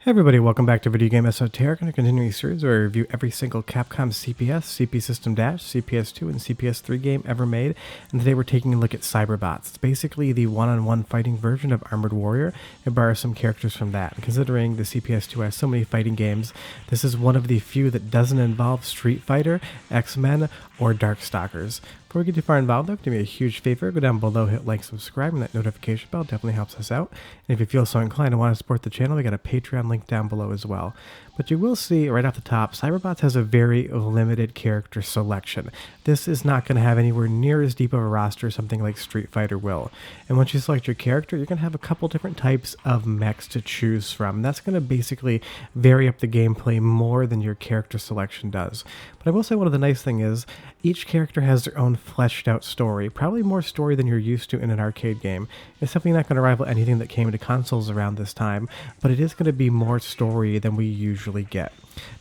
Hey everybody, welcome back to Video Game Esoteric and a continuing series where I review every single Capcom CPS, CP System Dash, CPS2, and CPS3 game ever made, and today we're taking a look at Cyberbots. It's basically the one-on-one fighting version of Armored Warrior. It borrows some characters from that, and considering the CPS2 has so many fighting games, this is one of the few that doesn't involve Street Fighter, X-Men, or Darkstalkers. Before we get too far involved though, do me a huge favor, go down below, hit like, subscribe, and that notification bell definitely helps us out. And if you feel so inclined and want to support the channel, we got a Patreon link down below as well. But you will see right off the top, Cyberbots has a very limited character selection. This is not going to have anywhere near as deep of a roster as something like Street Fighter will. And once you select your character, you're going to have a couple different types of mechs to choose from. That's going to basically vary up the gameplay more than your character selection does. But I will say one of the nice things is, each character has their own fleshed out story, probably more story than you're used to in an arcade game. It's definitely not going to rival anything that came to consoles around this time, but it is going to be more story than we usually get.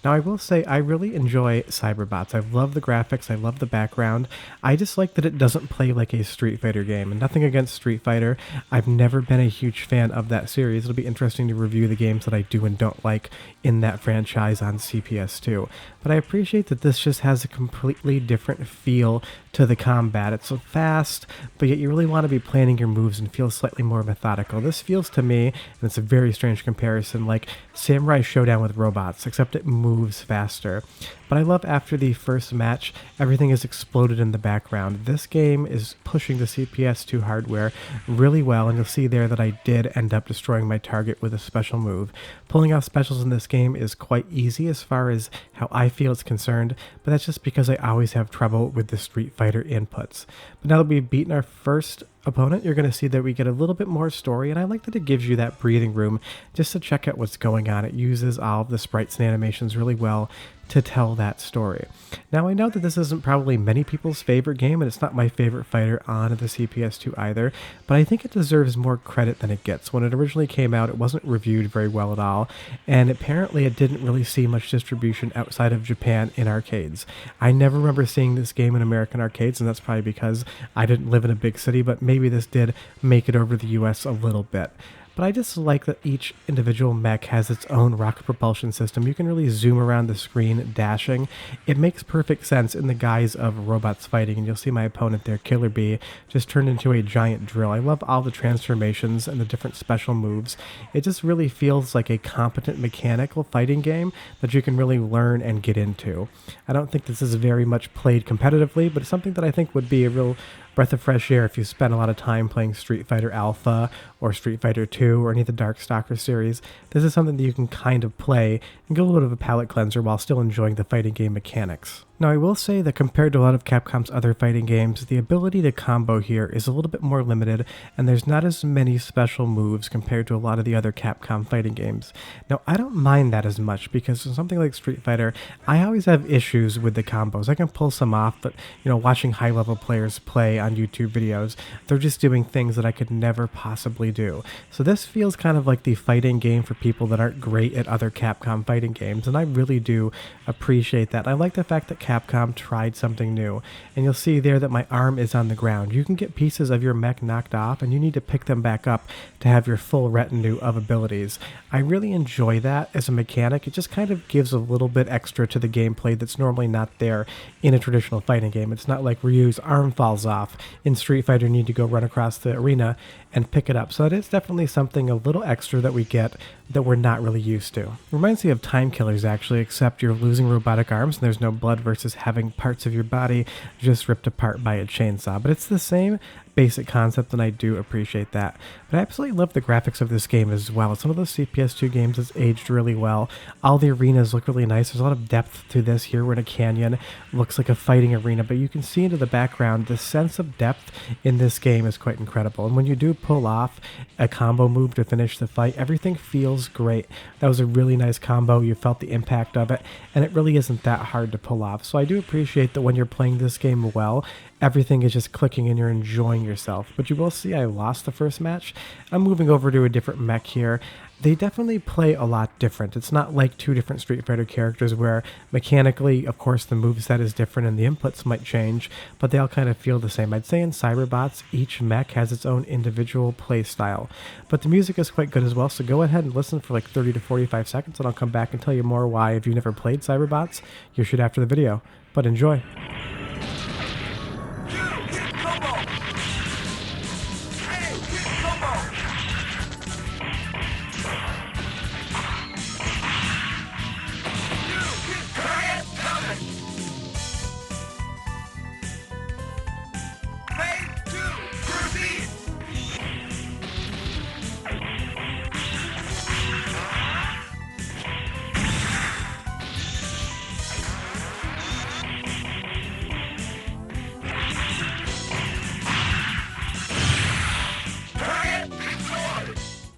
Now I will say I really enjoy Cyberbots. I love the graphics, I love the background. I just like that it doesn't play like a Street Fighter game, and nothing against Street Fighter. I've never been a huge fan of that series. It'll be interesting to review the games that I do and don't like in that franchise on CPS2. But I appreciate that this just has a completely different feel to the combat. It's so fast, but yet you really want to be planning your moves and feel slightly more methodical. This feels to me, and it's a very strange comparison, like Samurai Showdown with robots, except it moves faster. But I love after the first match, everything is exploded in the background. This game is pushing the CPS2 hardware really well, and you'll see there that I did end up destroying my target with a special move. Pulling off specials in this game is quite easy as far as how I feel it's concerned, but that's just because I always have trouble with the Street Fighter inputs. But now that we've beaten our first opponent, you're going to see that we get a little bit more story, and I like that it gives you that breathing room just to check out what's going on. It uses all of the sprites and animations really well to tell that story. Now I know that this isn't probably many people's favorite game, and it's not my favorite fighter on the CPS2 either, but I think it deserves more credit than it gets. When it originally came out, it wasn't reviewed very well at all, and apparently it didn't really see much distribution outside of Japan in arcades. I never remember seeing this game in American arcades, and that's probably because I didn't live in a big city, but maybe this did make it over the US a little bit. But I just like that each individual mech has its own rocket propulsion system. You can really zoom around the screen dashing. It makes perfect sense in the guise of robots fighting, and you'll see my opponent there, Killer Bee, just turned into a giant drill. I love all the transformations and the different special moves. It just really feels like a competent mechanical fighting game that you can really learn and get into. I don't think this is very much played competitively, but it's something that I think would be a real breath of fresh air if you spend a lot of time playing Street Fighter Alpha or Street Fighter 2 or any of the Darkstalkers series. This is something that you can kind of play and get a little bit of a palate cleanser while still enjoying the fighting game mechanics. Now I will say that compared to a lot of Capcom's other fighting games, the ability to combo here is a little bit more limited, and there's not as many special moves compared to a lot of the other Capcom fighting games. Now I don't mind that as much, because in something like Street Fighter, I always have issues with the combos. I can pull some off, but watching high level players play on YouTube videos, they're just doing things that I could never possibly do. So this feels kind of like the fighting game for people that aren't great at other Capcom fighting games, and I really do appreciate that. I like the fact that Capcom tried something new, and you'll see there that my arm is on the ground. You can get pieces of your mech knocked off, and you need to pick them back up to have your full retinue of abilities. I really enjoy that as a mechanic. It just kind of gives a little bit extra to the gameplay that's normally not there in a traditional fighting game. It's not like Ryu's arm falls off in Street Fighter, you need to go run across the arena and pick it up. So it is definitely something a little extra that we get that we're not really used to. Reminds me of Time Killers actually, except you're losing robotic arms and there's no blood versus having parts of your body just ripped apart by a chainsaw. But it's the same basic concept, and I do appreciate that. But I absolutely love the graphics of this game as well. It's one of those CPS2 games that's aged really well. All the arenas look really nice. There's a lot of depth to this. Here we're in a canyon. It looks like a fighting arena, but you can see into the background. The sense of depth in this game is quite incredible. And when you do pull off a combo move to finish the fight, everything feels great. That was a really nice combo. You felt the impact of it, and it really isn't that hard to pull off. So I do appreciate that when you're playing this game well, everything is just clicking and you're enjoying yourself. But you will see I lost the first match. I'm moving over to a different mech here. They definitely play a lot different. It's not like two different Street Fighter characters where mechanically, of course, the moveset is different and the inputs might change, but they all kind of feel the same. I'd say in Cyberbots, each mech has its own individual play style, but the music is quite good as well, so go ahead and listen for like 30 to 45 seconds and I'll come back and tell you more why, if you've never played Cyberbots, you should after the video. But enjoy.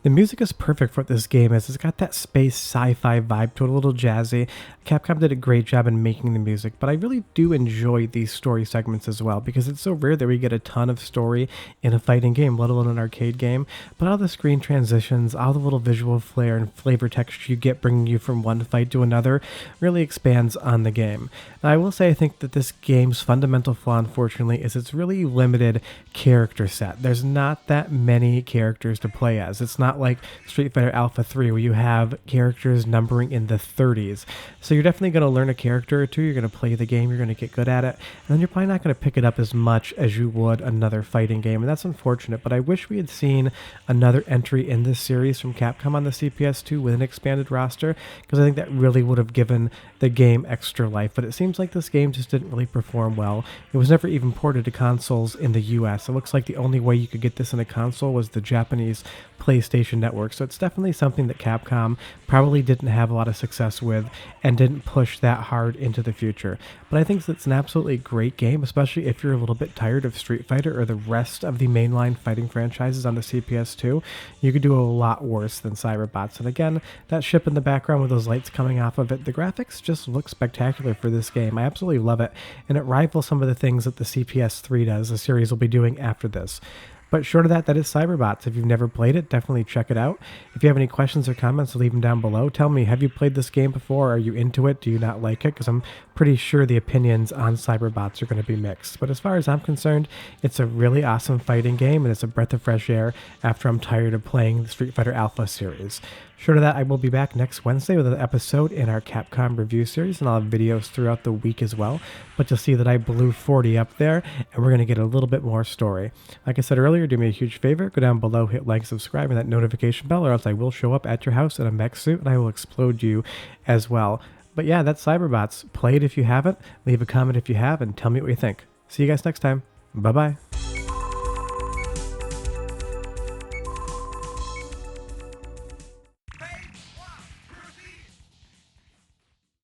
The music is perfect for what this game is. It's got that space sci-fi vibe to it, a little jazzy. Capcom did a great job in making the music, but I really do enjoy these story segments as well because it's so rare that we get a ton of story in a fighting game, let alone an arcade game. But all the screen transitions, all the little visual flair and flavor texture you get bringing you from one fight to another really expands on the game. Now, I will say I think that this game's fundamental flaw, unfortunately, is its really limited character set. There's not that many characters to play as. It's not like Street Fighter Alpha 3 where you have characters numbering in the 30s. So you're definitely going to learn a character or two, you're going to play the game, you're going to get good at it, and then you're probably not going to pick it up as much as you would another fighting game, and that's unfortunate, but I wish we had seen another entry in this series from Capcom on the CPS2 with an expanded roster, because I think that really would have given the game extra life, but it seems like this game just didn't really perform well. It was never even ported to consoles in the US. It looks like the only way you could get this in a console was the Japanese PlayStation Network, so it's definitely something that Capcom probably didn't have a lot of success with and didn't push that hard into the future. But I think it's an absolutely great game, especially if you're a little bit tired of Street Fighter or the rest of the mainline fighting franchises on the CPS2. You could do a lot worse than Cyberbots. And again, that ship in the background with those lights coming off of it, the graphics just look spectacular for this game. I absolutely love it, and it rivals some of the things that the CPS3 does, the series will be doing after this. But short of that, that is Cyberbots. If you've never played it, definitely check it out. If you have any questions or comments, leave them down below. Tell me, have you played this game before? Are you into it? Do you not like it? Because I'm pretty sure the opinions on Cyberbots are going to be mixed. But as far as I'm concerned, it's a really awesome fighting game, and it's a breath of fresh air after I'm tired of playing the Street Fighter Alpha series. Short of that, I will be back next Wednesday with an episode in our Capcom review series, and I'll have videos throughout the week as well. But you'll see that I blew 40 up there, and we're going to get a little bit more story. Like I said earlier, do me a huge favor, go down below, hit like, subscribe, and that notification bell, or else I will show up at your house in a mech suit, and I will explode you as well. But yeah, that's Cyberbots. Play it if you haven't, leave a comment if you have, and tell me what you think. See you guys next time. Bye-bye.